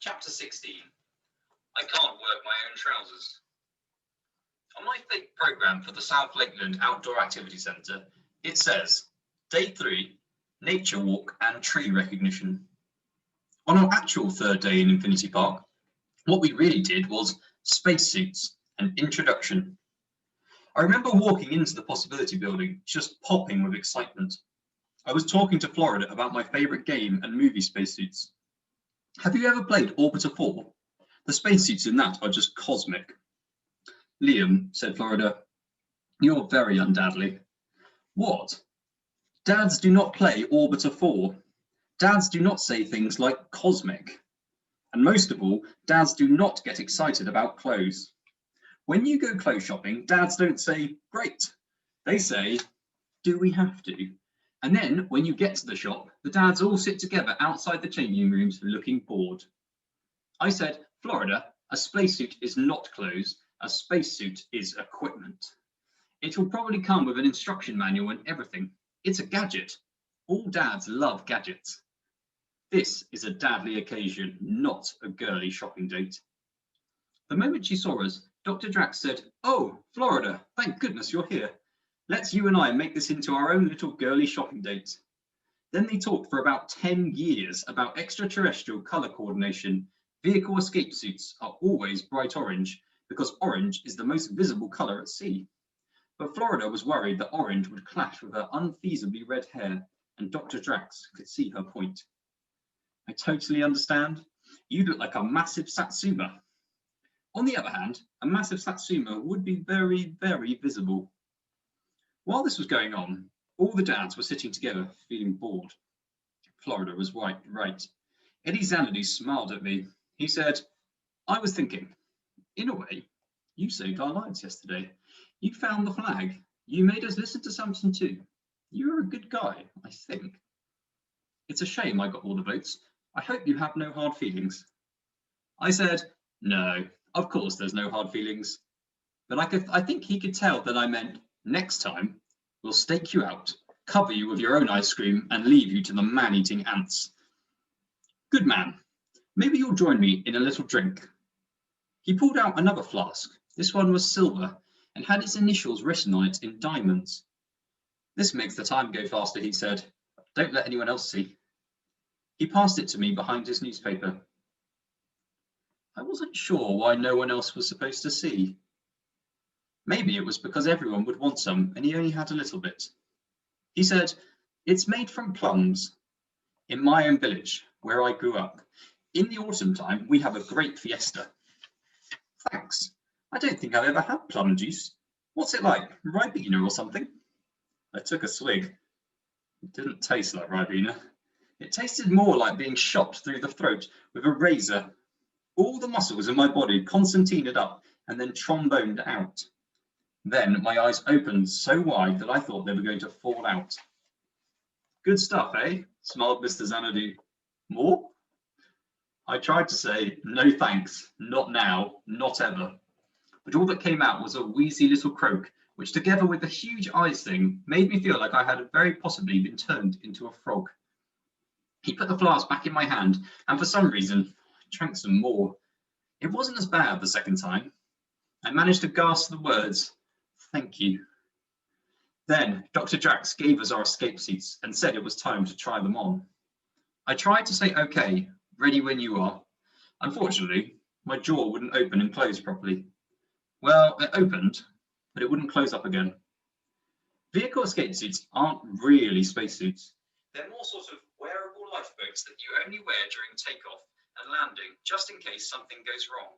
Chapter 16. I can't work my own trousers. On my fake program for the South Lakeland Outdoor Activity Centre, it says, Day 3, Nature Walk and Tree Recognition. On our actual third day in Infinity Park, what we really did was spacesuits and introduction. I remember walking into the Possibility Building, just popping with excitement. I was talking to Florida about my favourite game and movie spacesuits. Have you ever played Orbiter 4? The spacesuits in that are just cosmic. Liam, said Florida, you're very undadly. What? Dads do not play Orbiter 4. Dads do not say things like cosmic. And most of all, dads do not get excited about clothes. When you go clothes shopping, dads don't say, great. They say, do we have to? And then when you get to the shop, the dads all sit together outside the changing rooms looking bored. I said, Florida, a spacesuit is not clothes, a spacesuit is equipment. It will probably come with an instruction manual and everything. It's a gadget. All dads love gadgets. This is a dadly occasion, not a girly shopping date. The moment she saw us, Dr. Drax said, oh, Florida, thank goodness you're here. Let's you and I make this into our own little girly shopping date. Then they talked for about 10 years about extraterrestrial colour coordination. Vehicle escape suits are always bright orange because orange is the most visible colour at sea. But Florida was worried that orange would clash with her unfeasibly red hair, and Dr. Drax could see her point. I totally understand. You look like a massive Satsuma. On the other hand, a massive Satsuma would be very, very visible. While this was going on, all the dads were sitting together, feeling bored. Florida was right. Eddie Xanadu smiled at me. He said, I was thinking, in a way, you saved our lives yesterday. You found the flag. You made us listen to something too. You were a good guy, I think. It's a shame I got all the votes. I hope you have no hard feelings. I said, no, of course there's no hard feelings. But I think he could tell that I meant, next time, we'll stake you out, cover you with your own ice cream, and leave you to the man-eating ants. Good man. Maybe you'll join me in a little drink. He pulled out another flask. This one was silver and had its initials written on it in diamonds. This makes the time go faster, he said. Don't let anyone else see. He passed it to me behind his newspaper. I wasn't sure why no one else was supposed to see. Maybe it was because everyone would want some and he only had a little bit. He said, it's made from plums. In my own village, where I grew up, in the autumn time, we have a great fiesta. Thanks. I don't think I've ever had plum juice. What's it like? Ribena or something? I took a swig. It didn't taste like Ribena. It tasted more like being shot through the throat with a razor. All the muscles in my body concertinaed up and then tromboned out. Then my eyes opened so wide that I thought they were going to fall out. Good stuff, eh? Smiled Mr. Xanadu. More? I tried to say, no thanks, not now, not ever. But all that came out was a wheezy little croak, which together with the huge eyes thing, made me feel like I had very possibly been turned into a frog. He put the flask back in my hand, and for some reason, I drank some more. It wasn't as bad the second time. I managed to gasp the words, thank you. Then Dr. Drax gave us our escape seats and said it was time to try them on. I tried to say, okay, ready when you are. Unfortunately, my jaw wouldn't open and close properly. Well, it opened, but it wouldn't close up again. Vehicle escape suits aren't really spacesuits. They're more sort of wearable lifeboats that you only wear during takeoff and landing, just in case something goes wrong.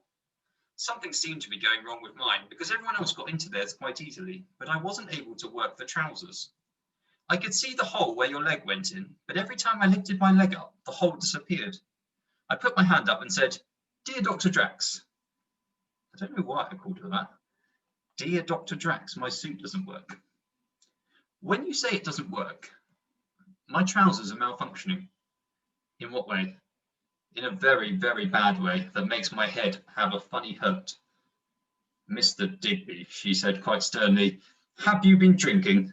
Something seemed to be going wrong with mine because everyone else got into theirs quite easily, but I wasn't able to work the trousers. I could see the hole where your leg went in, but every time I lifted my leg up, the hole disappeared. I put my hand up and said, Dear Dr. Drax. I don't know why I called her that. Dear Dr. Drax, my suit doesn't work. When you say it doesn't work, my trousers are malfunctioning. In what way? In a very, very bad way that makes my head have a funny hurt. Mr. Digby, she said quite sternly, have you been drinking?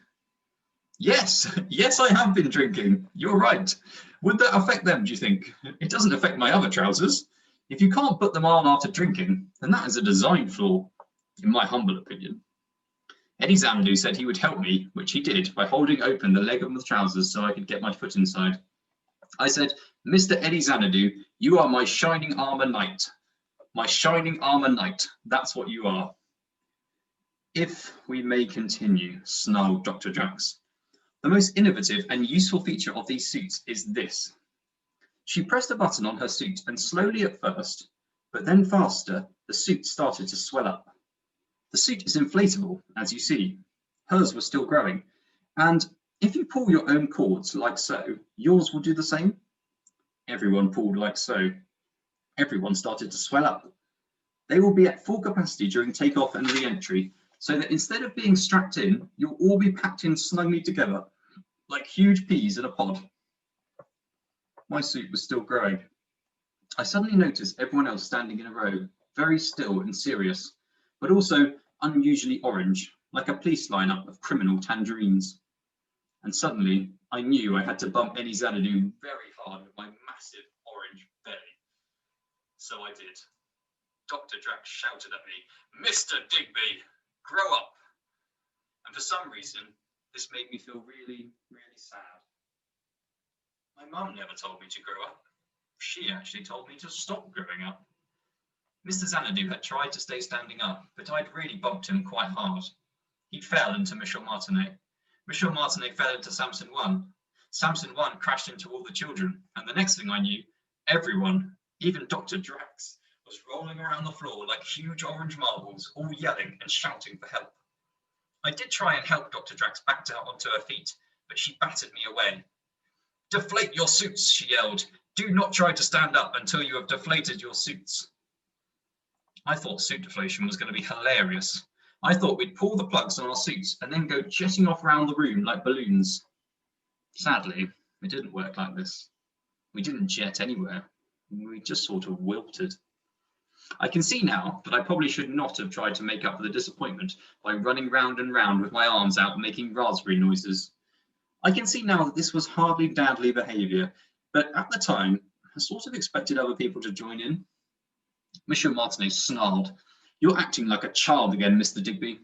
Yes, yes, I have been drinking. You're right. Would that affect them, do you think? It doesn't affect my other trousers. If you can't put them on after drinking, then that is a design flaw, in my humble opinion. Eddie Xanadu said he would help me, which he did, by holding open the leg of the trousers so I could get my foot inside. I said, "Mr. Eddie Xanadu, you are my shining armor knight. My shining armor knight, that's what you are." "If we may continue," snarled Dr. Drax. "The most innovative and useful feature of these suits is this." She pressed a button on her suit, and slowly at first, but then faster, the suit started to swell up. The suit is inflatable, as you see. Hers was still growing, and if you pull your own cords like so, yours will do the same. Everyone pulled like so. Everyone started to swell up. They will be at full capacity during takeoff and re-entry, so that instead of being strapped in, you'll all be packed in snugly together, like huge peas in a pod. My suit was still growing. I suddenly noticed everyone else standing in a row, very still and serious, but also unusually orange, like a police lineup of criminal tangerines. And suddenly, I knew I had to bump Eddie Xanadu very hard with my massive orange belly. So I did. Dr. Drax shouted at me, "Mr. Digby, grow up!" And for some reason, this made me feel really, really sad. My mum never told me to grow up. She actually told me to stop growing up. Mr. Xanadu had tried to stay standing up, but I'd really bumped him quite hard. He fell into Michel Martinet. Michel Martinet fell into Samson 1. Samson 1 crashed into all the children, and the next thing I knew, everyone, even Dr. Drax, was rolling around the floor like huge orange marbles, all yelling and shouting for help. I did try and help Dr. Drax back out onto her feet, but she battered me away. "Deflate your suits," she yelled. "Do not try to stand up until you have deflated your suits." I thought suit deflation was going to be hilarious. I thought we'd pull the plugs on our suits and then go jetting off around the room like balloons. Sadly, it didn't work like this. We didn't jet anywhere. We just sort of wilted. I can see now that I probably should not have tried to make up for the disappointment by running round and round with my arms out making raspberry noises. I can see now that this was hardly dadly behaviour, but at the time, I sort of expected other people to join in. Monsieur Martinet snarled, "You're acting like a child again, Mr. Digby."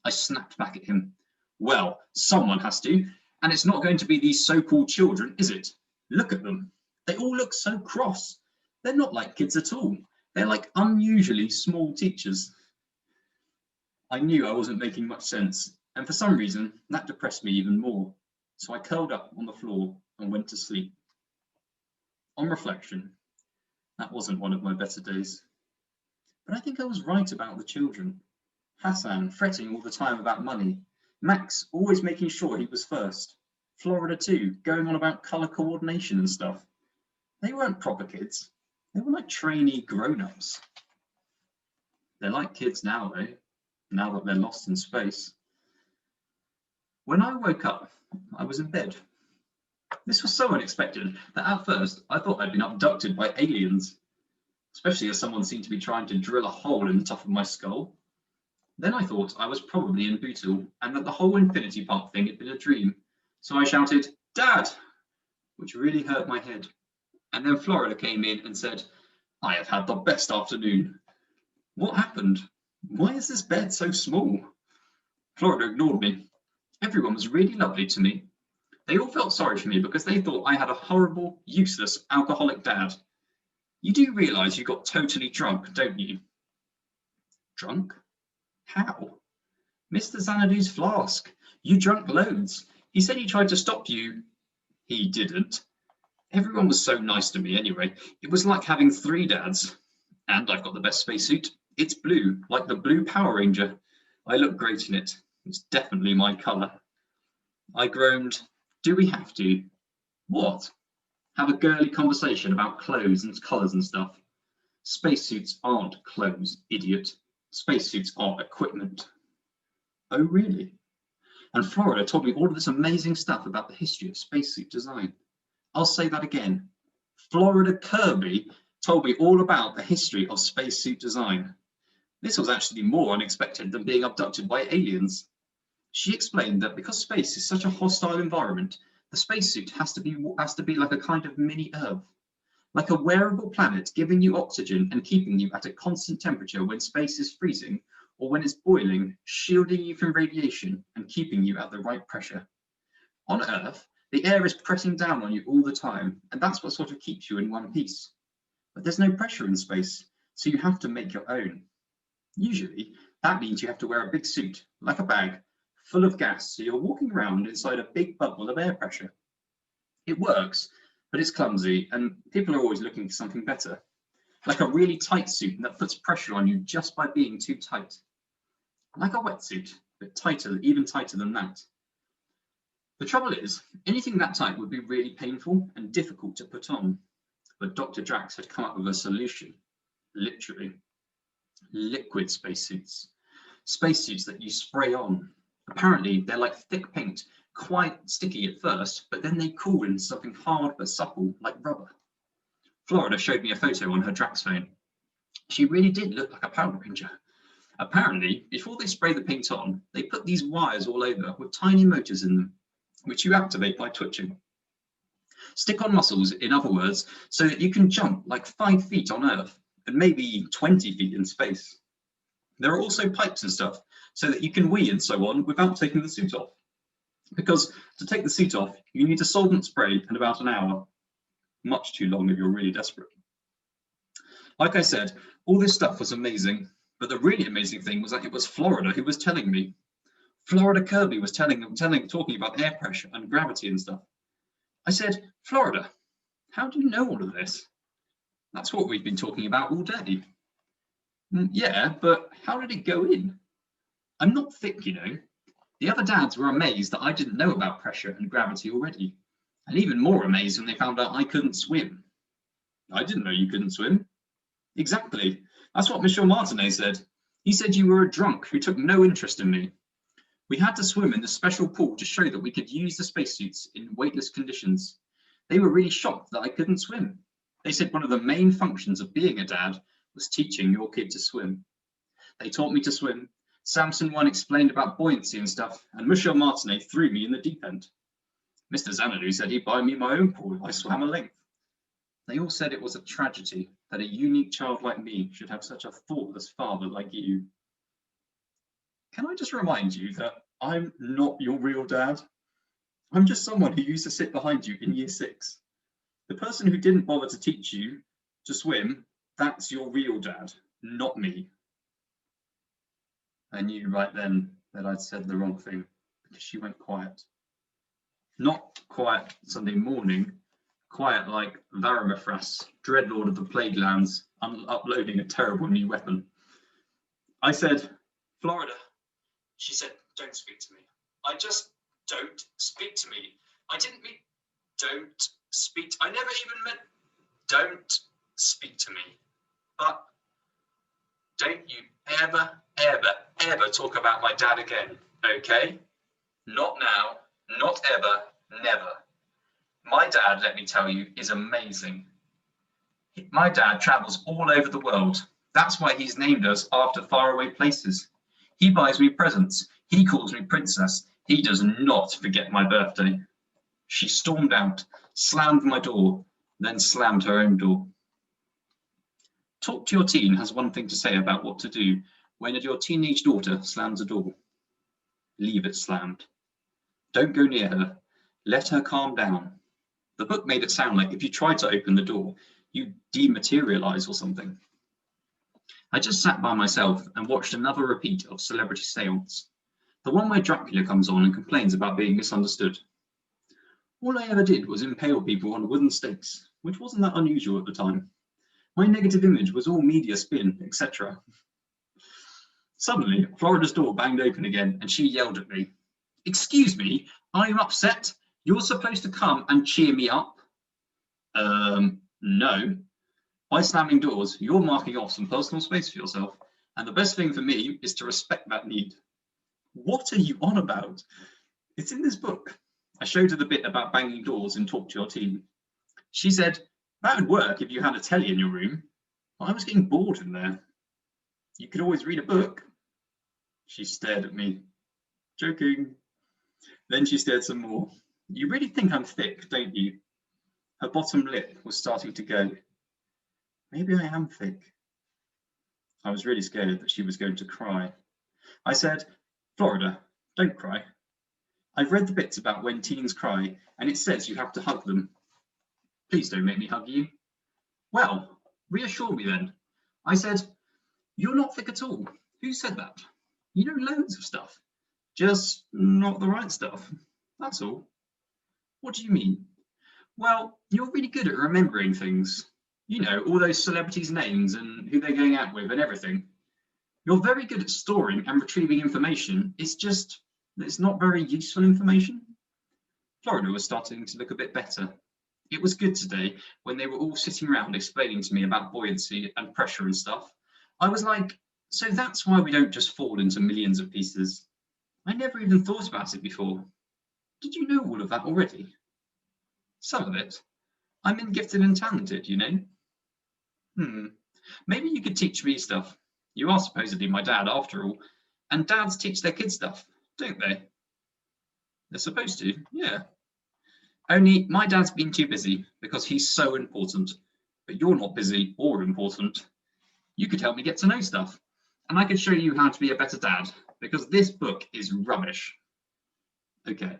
I snapped back at him. "Well, someone has to, and it's not going to be these so-called children, is it? Look at them. They all look so cross. They're not like kids at all. They're like unusually small teachers." I knew I wasn't making much sense, and for some reason, that depressed me even more. So I curled up on the floor and went to sleep. On reflection, that wasn't one of my better days. But I think I was right about the children. Hassan fretting all the time about money. Max always making sure he was first. Florida too, going on about colour coordination and stuff. They weren't proper kids. They were like trainee grown-ups. They're like kids now, though, now that they're lost in space. When I woke up, I was in bed. This was so unexpected that at first I thought I'd been abducted by aliens, especially as someone seemed to be trying to drill a hole in the top of my skull. Then I thought I was probably in Bootle and that the whole Infinity Park thing had been a dream. So I shouted, "Dad!" which really hurt my head. And then Florida came in and said, "I have had the best afternoon." What happened? Why is this bed so small? Florida ignored me. Everyone was really lovely to me. They all felt sorry for me because they thought I had a horrible, useless, alcoholic dad. You do realise you got totally drunk, don't you? Drunk? How? Mr. Xanadu's flask. You drank loads. He said he tried to stop you. He didn't. Everyone was so nice to me anyway. It was like having 3 dads. And I've got the best spacesuit. It's blue, like the blue Power Ranger. I look great in it. It's definitely my colour. I groaned, "Do we have to?" What? Have a girly conversation about clothes and colours and stuff? Spacesuits aren't clothes, idiot. Spacesuits are equipment. Oh, really? And Florida told me all of this amazing stuff about the history of spacesuit design. I'll say that again. Florida Kirby told me all about the history of spacesuit design. This was actually more unexpected than being abducted by aliens. She explained that because space is such a hostile environment, the spacesuit has to be like a kind of mini Earth. like a wearable planet giving you oxygen and keeping you at a constant temperature when space is freezing or when it's boiling, shielding you from radiation and keeping you at the right pressure. On Earth, the air is pressing down on you all the time, and that's what sort of keeps you in one piece. But there's no pressure in space, so you have to make your own. Usually, that means you have to wear a big suit, like a bag, full of gas, so you're walking around inside a big bubble of air pressure. It works, but it's clumsy, and people are always looking for something better, like a really tight suit that puts pressure on you just by being too tight. Like a wetsuit, but tighter, even tighter than that. The trouble is, anything that tight would be really painful and difficult to put on. But Dr. Drax had come up with a solution, literally. Liquid spacesuits. Spacesuits that you spray on. Apparently, they're like thick paint, quite sticky at first, but then they cool into something hard but supple, like rubber. Florida showed me a photo on her Drax phone. She really did look like a Power Ranger. Apparently, before they spray the paint on, they put these wires all over with tiny motors in them, which you activate by twitching. Stick-on muscles, in other words, so that you can jump like 5 feet on Earth and maybe 20 feet in space. There are also pipes and stuff so that you can wee and so on without taking the suit off. Because to take the suit off, you need a solvent spray and about an hour. Much too long if you're really desperate. Like I said, all this stuff was amazing, but the really amazing thing was that it was Florida who was telling me. Florida Kirby was talking about air pressure and gravity and stuff. I said, Florida, how do you know all of this? That's what we've been talking about all day. Yeah, but how did it go in? I'm not thick, you know. The other dads were amazed that I didn't know about pressure and gravity already, and even more amazed when they found out I couldn't swim. I didn't know you couldn't swim. Exactly. That's what Michel Martinet said. He said you were a drunk who took no interest in me. We had to swim in the special pool to show that we could use the spacesuits in weightless conditions. They were really shocked that I couldn't swim. They said one of the main functions of being a dad was teaching your kid to swim. They taught me to swim. Samson One explained about buoyancy and stuff, and Michel Martinet threw me in the deep end. Mr. Xanadu said he'd buy me my own pool if I swam a length. They all said it was a tragedy that a unique child like me should have such a thoughtless father like you. Can I just remind you that I'm not your real dad? I'm just someone who used to sit behind you in year 6. The person who didn't bother to teach you to swim, that's your real dad, not me. I knew right then that I'd said the wrong thing because she went quiet. Not quiet Sunday morning, quiet like Varamithras, Dreadlord of the Plague Lands, uploading a terrible new weapon. I said, Florida. She said, don't speak to me. I just don't speak to me. I didn't mean don't speak. I never even meant don't speak to me. But don't you ever, ever, ever talk about my dad again, okay? Not now, not ever, never. My dad, let me tell you, is amazing. My dad travels all over the world. That's why he's named us after faraway places. He buys me presents. He calls me princess. He does not forget my birthday. She stormed out, slammed my door, then slammed her own door. Talk to Your Teen has one thing to say about what to do when your teenage daughter slams a door. Leave it slammed. Don't go near her. Let her calm down. The book made it sound like if you tried to open the door, you'd dematerialize or something. I just sat by myself and watched another repeat of Celebrity Seance, the one where Dracula comes on and complains about being misunderstood. All I ever did was impale people on wooden stakes, which wasn't that unusual at the time. My negative image was all media spin, etc. Suddenly, Florida's door banged open again and she yelled at me. Excuse me, I'm upset. You're supposed to come and cheer me up. No. By slamming doors, you're marking off some personal space for yourself, and the best thing for me is to respect that need. What are you on about? It's in this book. I showed her the bit about banging doors and Talk to Your Teen. She said, that would work if you had a telly in your room. I was getting bored in there. You could always read a book. She stared at me. Joking. Then she stared some more. You really think I'm thick, don't you? Her bottom lip was starting to go. Maybe I am thick. I was really scared that she was going to cry. I said, Florida, don't cry. I've read the bits about when teens cry, and it says you have to hug them. Please don't make me hug you. Well, reassure me then. I said, you're not thick at all. Who said that? You know loads of stuff. Just not the right stuff. That's all. What do you mean? Well, you're really good at remembering things. You know, all those celebrities' names and who they're going out with and everything. You're very good at storing and retrieving information. It's just that it's not very useful information. Florida was starting to look a bit better. It was good today when they were all sitting around explaining to me about buoyancy and pressure and stuff. I was like, so that's why we don't just fall into millions of pieces. I never even thought about it before. Did you know all of that already? Some of it. I'm in gifted and talented, you know. Maybe you could teach me stuff. You are supposedly my dad after all, and dads teach their kids stuff, don't they? They're supposed to, yeah. Only my dad's been too busy because he's so important, but you're not busy or important. You could help me get to know stuff, and I could show you how to be a better dad because this book is rubbish. Okay.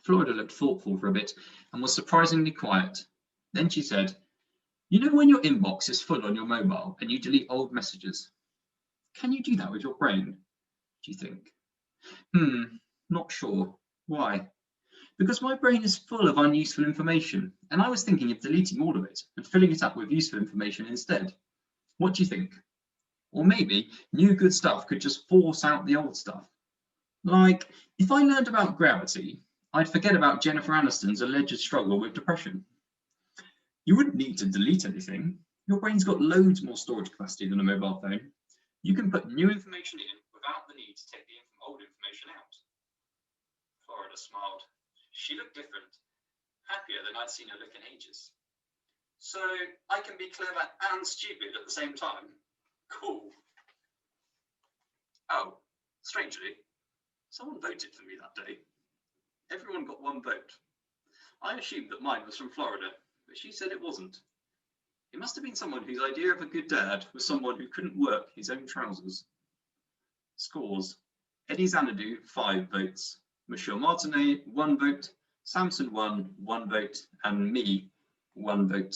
Florida looked thoughtful for a bit and was surprisingly quiet. Then she said, you know when your inbox is full on your mobile and you delete old messages? Can you do that with your brain, do you think? Not sure. Why? Because my brain is full of unuseful information, and I was thinking of deleting all of it and filling it up with useful information instead. What do you think? Or maybe new good stuff could just force out the old stuff. Like, if I learned about gravity, I'd forget about Jennifer Aniston's alleged struggle with depression. You wouldn't need to delete anything. Your brain's got loads more storage capacity than a mobile phone. You can put new information in without the need to take the old information out. Florida smiled. She looked different, happier than I'd seen her look in ages. So I can be clever and stupid at the same time. Cool. Oh, strangely, someone voted for me that day. Everyone got one vote. I assumed that mine was from Florida, but she said it wasn't. It must have been someone whose idea of a good dad was someone who couldn't work his own trousers. Scores. Eddie Xanadu, 5 votes. Michelle Martinet, 1 vote. Samson 1 vote. And me, 1 vote.